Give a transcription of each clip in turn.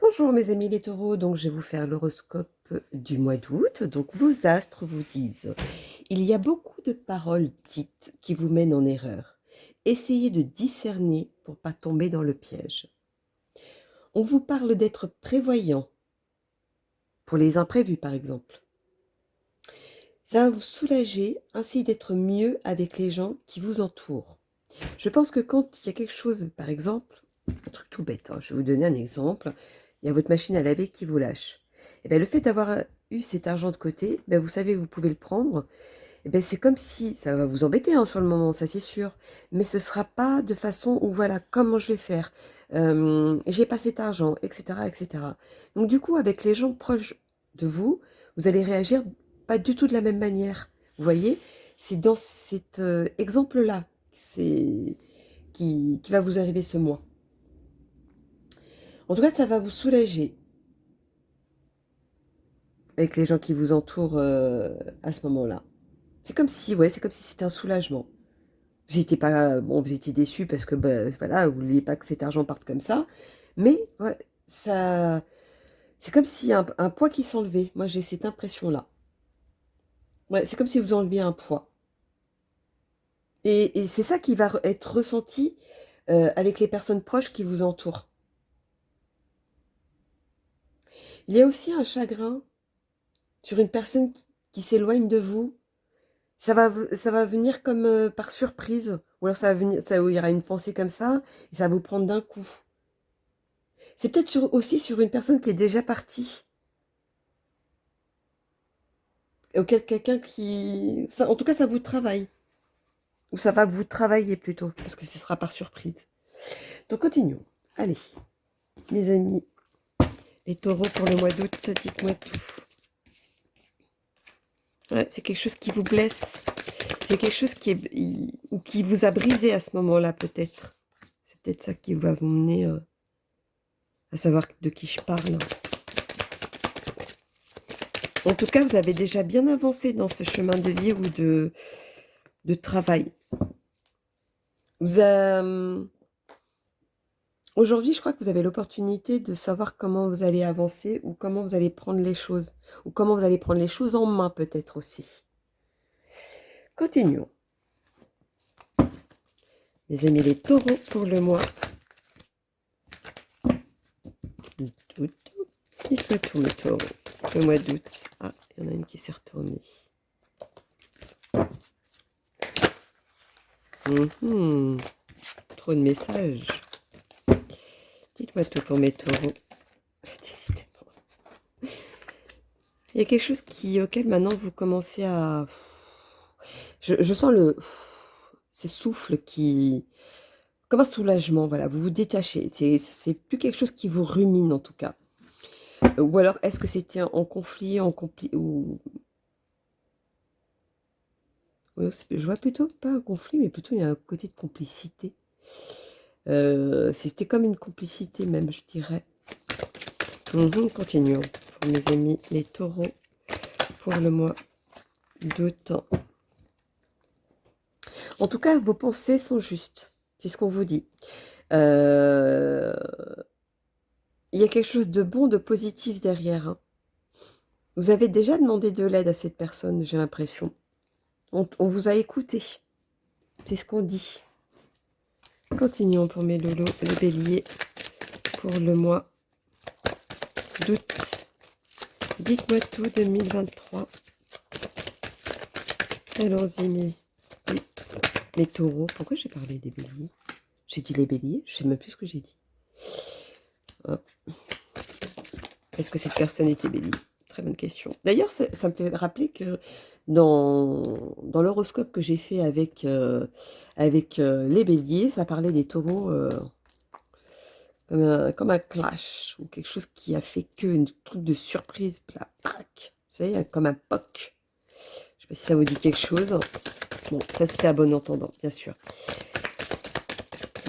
Bonjour mes amis les taureaux, donc je vais vous faire l'horoscope du mois d'août. Donc vos astres vous disent, il y a beaucoup de paroles dites qui vous mènent en erreur. Essayez de discerner pour pas tomber dans le piège. On vous parle d'être prévoyant, pour les imprévus par exemple. Ça va vous soulager ainsi d'être mieux avec les gens qui vous entourent. Je pense que quand il y a quelque chose, par exemple, un truc tout bête, hein, je vais vous donner un exemple, il y a votre machine à laver qui vous lâche. Et bien, le fait d'avoir eu cet argent de côté, ben, vous savez que vous pouvez le prendre. Et ben, c'est comme si, ça va vous embêter hein, sur le moment, ça c'est sûr, mais ce ne sera pas de façon où voilà, comment je vais faire, j'ai pas cet argent, etc., etc. Donc du coup, avec les gens proches de vous, vous allez réagir pas du tout de la même manière. Vous voyez, c'est dans cet exemple-là qui va vous arriver ce mois. En tout cas, ça va vous soulager avec les gens qui vous entourent à ce moment-là. C'est comme si, ouais, c'est comme si c'était un soulagement. Vous étiez pas, bon, vous étiez déçus parce que, bah, voilà, vous vouliez pas que cet argent parte comme ça, mais ouais, ça, c'est comme si un poids qui s'enlevait. Moi, j'ai cette impression-là. Ouais, c'est comme si vous enleviez un poids. Et c'est ça qui va être ressenti avec les personnes proches qui vous entourent. Il y a aussi un chagrin sur une personne qui s'éloigne de vous. Ça va venir comme par surprise, ou alors ça va venir, ça, il y aura une pensée comme ça, et ça va vous prendre d'un coup. C'est peut-être aussi sur une personne qui est déjà partie, auquel quelqu'un qui... en tout cas, ça vous travaille, ou ça va vous travailler plutôt, parce que ce sera par surprise. Donc continuons. Allez, mes amis, les taureaux pour le mois d'août, dites-moi tout. Ouais, c'est quelque chose qui vous blesse, c'est quelque chose qui est, ou qui vous a brisé à ce moment-là peut-être. C'est peut-être ça qui va vous mener à savoir de qui je parle. En tout cas, vous avez déjà bien avancé dans ce chemin de vie ou de travail. Vous aujourd'hui, je crois que vous avez l'opportunité de savoir comment vous allez avancer ou comment vous allez prendre les choses. Ou comment vous allez prendre les choses en main peut-être aussi. Continuons. Mes amis les taureaux pour le mois d'août. Dites-moi tout mes taureaux. Le mois d'août. Ah, il y en a une qui s'est retournée. Trop de messages. Dites-moi tout pour mes taureaux. Décidément. Il y a quelque chose auquel maintenant vous commencez à... Je sens ce souffle qui... Comme un soulagement, voilà. Vous vous détachez. C'est plus quelque chose qui vous rumine en tout cas. Ou alors, est-ce que c'était en conflit, ou... Je vois plutôt pas un conflit, mais plutôt il y a un côté de complicité. C'était comme une complicité même, je dirais. Continuons pour mes amis les taureaux pour le mois d'août. En tout cas, vos pensées sont justes. C'est ce qu'on vous dit. Il y a quelque chose de bon, de positif derrière. Hein. Vous avez déjà demandé de l'aide à cette personne, j'ai l'impression. On vous a écouté. C'est ce qu'on dit. Continuons pour mes lolos, les béliers, pour le mois d'août. Dites-moi tout, 2023. Allons-y, mes taureaux. Pourquoi j'ai parlé des béliers? J'ai dit les béliers, je sais même plus ce que j'ai dit. Hein. Est-ce que cette personne était bélier? Très bonne question. D'ailleurs, ça me fait rappeler que dans l'horoscope que j'ai fait avec les béliers, ça parlait des taureaux comme un clash, ou quelque chose qui a fait que un truc de surprise, là, tac, vous savez, comme un POC. Je sais pas si ça vous dit quelque chose. Bon, ça c'était à bon entendant, bien sûr.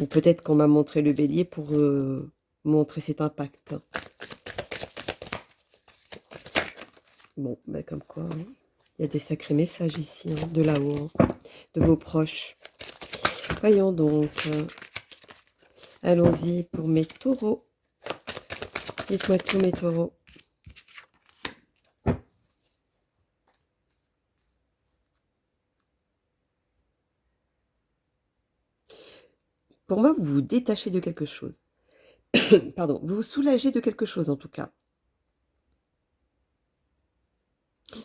Ou peut-être qu'on m'a montré le bélier pour montrer cet impact. Bon, ben comme quoi, hein. Il y a des sacrés messages ici, hein, de là-haut, hein, de vos proches. Voyons donc. Allons-y pour mes taureaux. Dites-moi tout, mes taureaux. Pour moi, vous vous détachez de quelque chose. Pardon, vous vous soulagez de quelque chose en tout cas.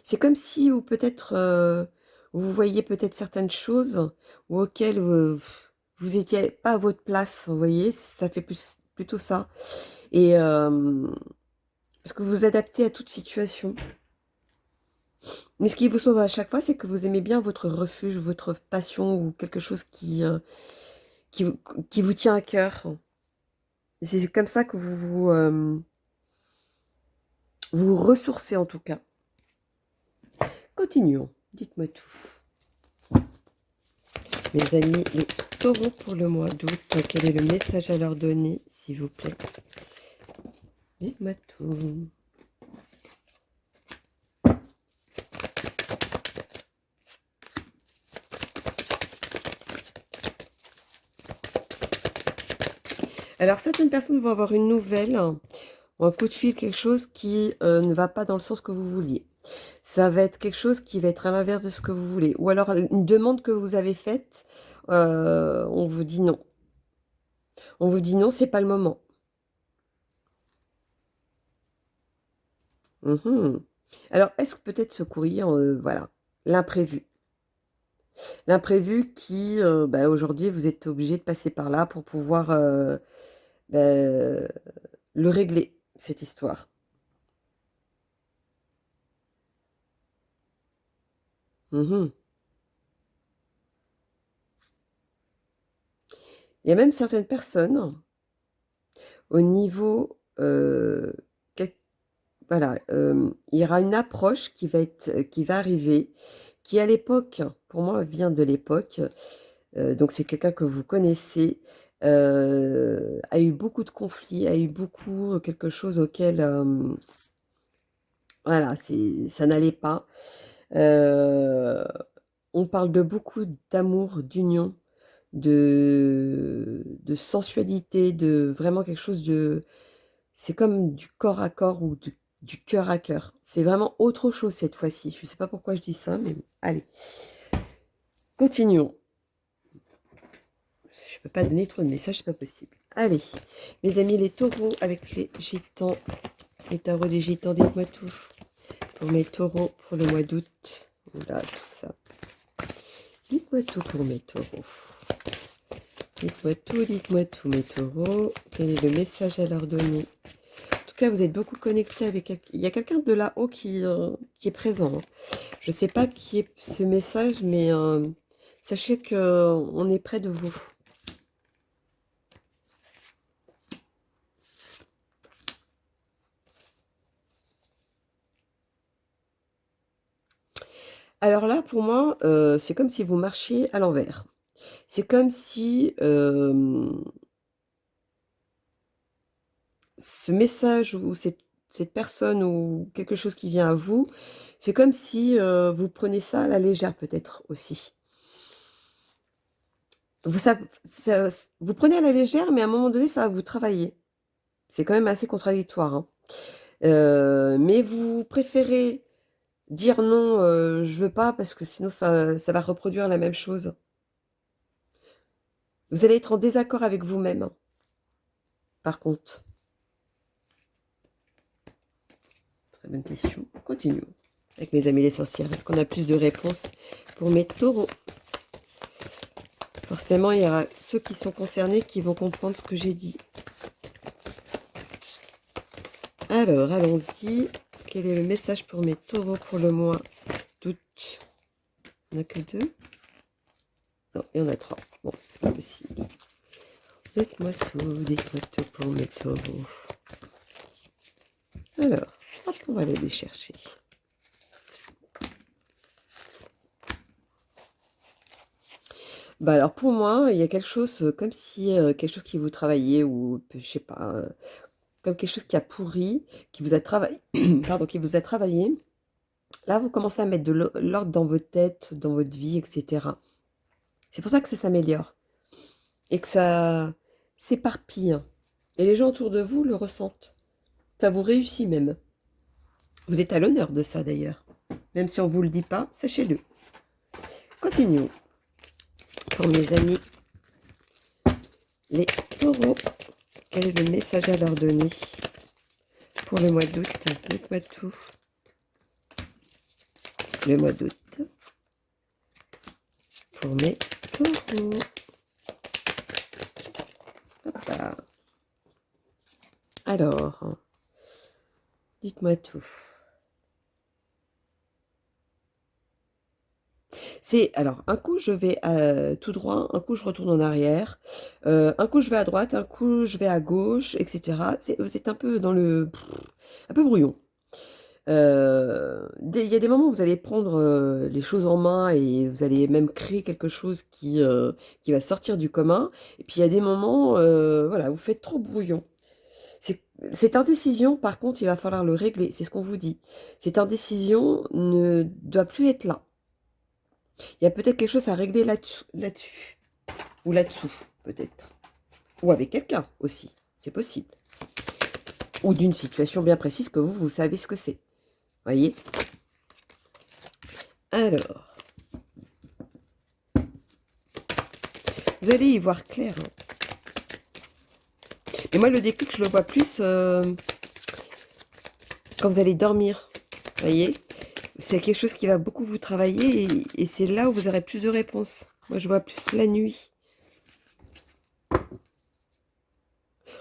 C'est comme si, ou peut-être, vous voyez peut-être certaines choses auxquelles vous étiez pas à votre place, vous voyez, ça fait plutôt ça. Et parce que vous vous adaptez à toute situation. Mais ce qui vous sauve à chaque fois, c'est que vous aimez bien votre refuge, votre passion ou quelque chose qui, vous, qui vous tient à cœur. C'est comme ça que vous ressourcez en tout cas. Continuons, dites-moi tout. Mes amis, les taureaux pour le mois d'août, quel est le message à leur donner, s'il vous plaît? Dites-moi tout. Alors, certaines personnes vont avoir une nouvelle, ou un coup de fil, quelque chose qui ne va pas dans le sens que vous vouliez. Ça va être quelque chose qui va être à l'inverse de ce que vous voulez. Ou alors, une demande que vous avez faite, on vous dit non. On vous dit non, c'est pas le moment. Alors, est-ce que peut-être ce courrier, voilà, l'imprévu. L'imprévu qui, bah, aujourd'hui, vous êtes obligé de passer par là pour pouvoir bah, le régler, cette histoire. Il y a même certaines personnes, au niveau, voilà, il y aura une approche qui va arriver, qui à l'époque, pour moi, vient de l'époque. Donc c'est quelqu'un que vous connaissez, a eu beaucoup de conflits, a eu beaucoup quelque chose auquel, voilà, ça n'allait pas. On parle de beaucoup d'amour, d'union, de sensualité, de vraiment quelque chose de... C'est comme du corps à corps ou du cœur à cœur. C'est vraiment autre chose cette fois-ci. Je ne sais pas pourquoi je dis ça, mais allez. Continuons. Je ne peux pas donner trop de messages, c'est pas possible. Allez, mes amis les taureaux avec les gitans, les tarots des gitans, dites-moi tout. Pour mes taureaux pour le mois d'août. Voilà, tout ça. Dites-moi tout pour mes taureaux. Dites-moi tout, mes taureaux. Quel est le message à leur donner? En tout cas, vous êtes beaucoup connectés avec... Il y a quelqu'un de là-haut qui est présent. Je ne sais pas qui est ce message, mais sachez qu'on est près de vous. Alors là, pour moi, c'est comme si vous marchiez à l'envers. C'est comme si ce message ou cette personne ou quelque chose qui vient à vous, c'est comme si vous prenez ça à la légère peut-être aussi. Vous prenez à la légère, mais à un moment donné, ça va vous travailler. C'est quand même assez contradictoire, hein. Mais vous préférez dire non, je veux pas, parce que sinon ça va reproduire la même chose. Vous allez être en désaccord avec vous-même, hein, par contre. Très bonne question. Continuons avec mes amis les sorcières. Est-ce qu'on a plus de réponses pour mes taureaux? Forcément, il y aura ceux qui sont concernés qui vont comprendre ce que j'ai dit. Alors, allons-y. Quel est le message pour mes taureaux pour le mois d'août? Il n'y en a que 2? Non, il y en a 3. Bon, c'est pas possible. Dites-moi tout pour mes taureaux. Alors, hop, on va aller les chercher. Bah alors pour moi, il y a quelque chose comme si quelque chose qui vous travaillait ou je sais pas, comme quelque chose qui a pourri, qui vous a travaillé, pardon, qui vous a travaillé. Là, vous commencez à mettre de l'ordre dans votre tête, dans votre vie, etc. C'est pour ça que ça s'améliore et que ça s'éparpille. Et les gens autour de vous le ressentent. Ça vous réussit même. Vous êtes à l'honneur de ça d'ailleurs. Même si on ne vous le dit pas, sachez-le. Continuons. Pour mes amis, les taureaux, quel est le message à leur donner pour le mois d'août? Dites-moi tout. Le mois d'août. Pour mes taureaux. Hop là. Alors, dites-moi tout. Alors, un coup je vais tout droit, un coup je retourne en arrière, un coup je vais à droite, un coup je vais à gauche, etc. C'est un peu dans un peu brouillon. Il y a des moments où vous allez prendre les choses en main et vous allez même créer quelque chose qui va sortir du commun. Et puis il y a des moments, voilà, vous faites trop brouillon. Cette indécision, par contre, il va falloir le régler. C'est ce qu'on vous dit. Cette indécision ne doit plus être là. Il y a peut-être quelque chose à régler là-dessus. Ou là-dessous, peut-être. Ou avec quelqu'un aussi. C'est possible. Ou d'une situation bien précise que vous savez ce que c'est. Voyez? Alors. Vous allez y voir clair. Hein. Et moi, le déclic, je le vois plus quand vous allez dormir. Voyez? C'est quelque chose qui va beaucoup vous travailler et c'est là où vous aurez plus de réponses. Moi, je vois plus la nuit.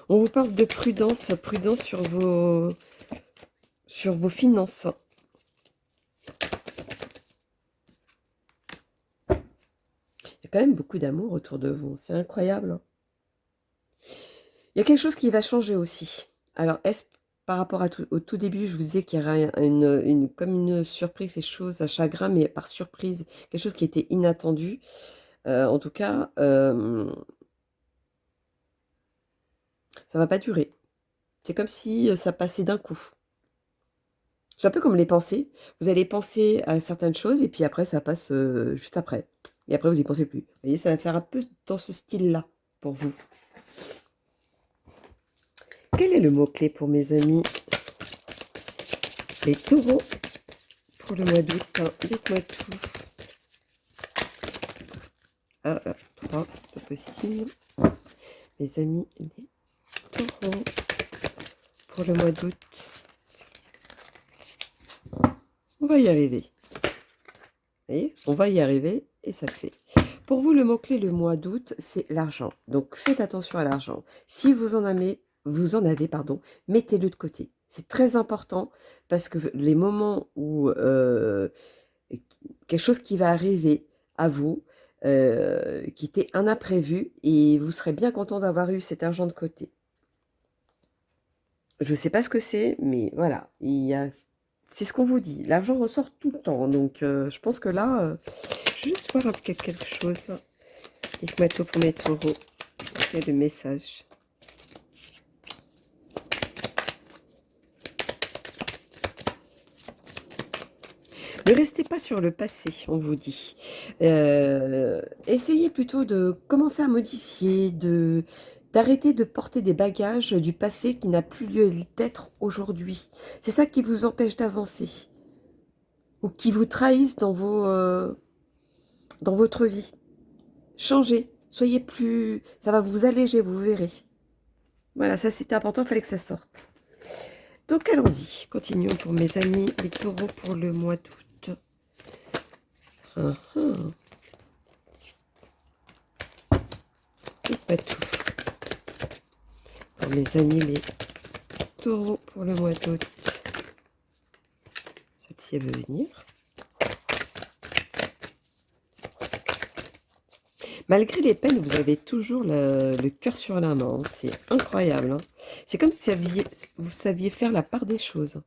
On vous parle de prudence, prudence sur vos finances. Il y a quand même beaucoup d'amour autour de vous. C'est incroyable. Il y a quelque chose qui va changer aussi. Alors, est-ce par rapport au tout début, je vous disais qu'il y aurait comme une surprise, ces choses à chagrin, mais par surprise, quelque chose qui était inattendu. En tout cas, ça va pas durer. C'est comme si ça passait d'un coup. C'est un peu comme les pensées. Vous allez penser à certaines choses et puis après, ça passe juste après. Et après, vous n'y pensez plus. Vous voyez, ça va faire un peu dans ce style-là pour vous. Quel est le mot-clé pour mes amis? Les taureaux pour le mois d'août. Dites-moi tout. Ah, 3, c'est pas possible. Mes amis, les taureaux pour le mois d'août. On va y arriver. Vous voyez, on va y arriver et ça le fait. Pour vous, le mot-clé le mois d'août, c'est l'argent. Donc, faites attention à l'argent. Si vous en avez, mettez-le de côté. C'est très important parce que les moments où quelque chose qui va arriver à vous, qui était un imprévu, et vous serez bien content d'avoir eu cet argent de côté. Je ne sais pas ce que c'est, mais voilà, c'est ce qu'on vous dit. L'argent ressort tout le temps, donc je pense que là, je vais juste voir quelque chose. Dites-moi tout pour mes taureaux. Quel est le message? Ne restez pas sur le passé, on vous dit. Essayez plutôt de commencer à modifier, d'arrêter de porter des bagages du passé qui n'a plus lieu d'être aujourd'hui. C'est ça qui vous empêche d'avancer ou qui vous trahissent dans votre vie. Changez, soyez plus... Ça va vous alléger, vous verrez. Voilà, ça c'était important, il fallait que ça sorte. Donc allons-y, continuons pour mes amis, les taureaux pour le mois d'août. Et pas tout. Pour mes amis, les taureaux pour le mois d'août. Celle-ci, elle veut venir. Malgré les peines, vous avez toujours le cœur sur la main. C'est incroyable. Hein. C'est comme si vous saviez faire la part des choses.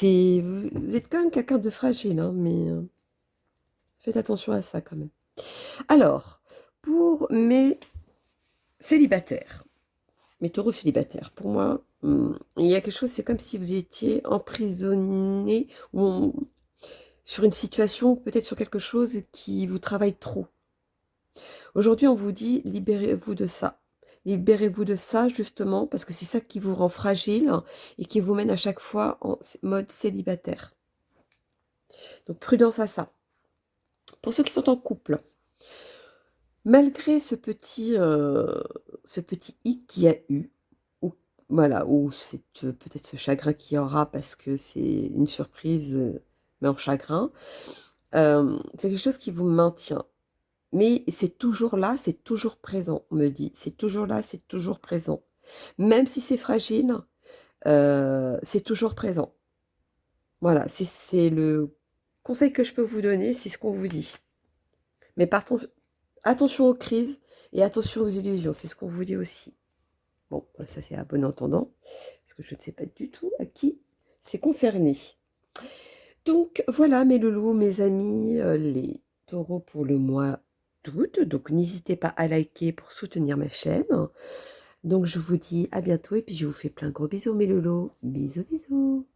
Vous êtes quand même quelqu'un de fragile, hein, mais faites attention à ça quand même. Alors, pour mes célibataires, mes taureaux célibataires, pour moi, il y a quelque chose, c'est comme si vous étiez emprisonné sur une situation, peut-être sur quelque chose qui vous travaille trop. Aujourd'hui, on vous dit, libérez-vous de ça. Libérez-vous de ça, justement, parce que c'est ça qui vous rend fragile et qui vous mène à chaque fois en mode célibataire. Donc, prudence à ça. Pour ceux qui sont en couple, malgré ce petit hic qu'il y a eu, ou voilà, ou c'est peut-être ce chagrin qu'il y aura parce que c'est une surprise, mais en chagrin, c'est quelque chose qui vous maintient. Mais c'est toujours là, c'est toujours présent, on me dit. C'est toujours là, c'est toujours présent. Même si c'est fragile, c'est toujours présent. Voilà, c'est le conseil que je peux vous donner, c'est ce qu'on vous dit. Mais attention aux crises et attention aux illusions, c'est ce qu'on vous dit aussi. Bon, ça c'est à bon entendant, parce que je ne sais pas du tout à qui c'est concerné. Donc voilà mes loulous, mes amis, les taureaux pour le mois d'août. Donc n'hésitez pas à liker pour soutenir ma chaîne. Donc je vous dis à bientôt et puis je vous fais plein de gros bisous mes loulous. Bisous bisous.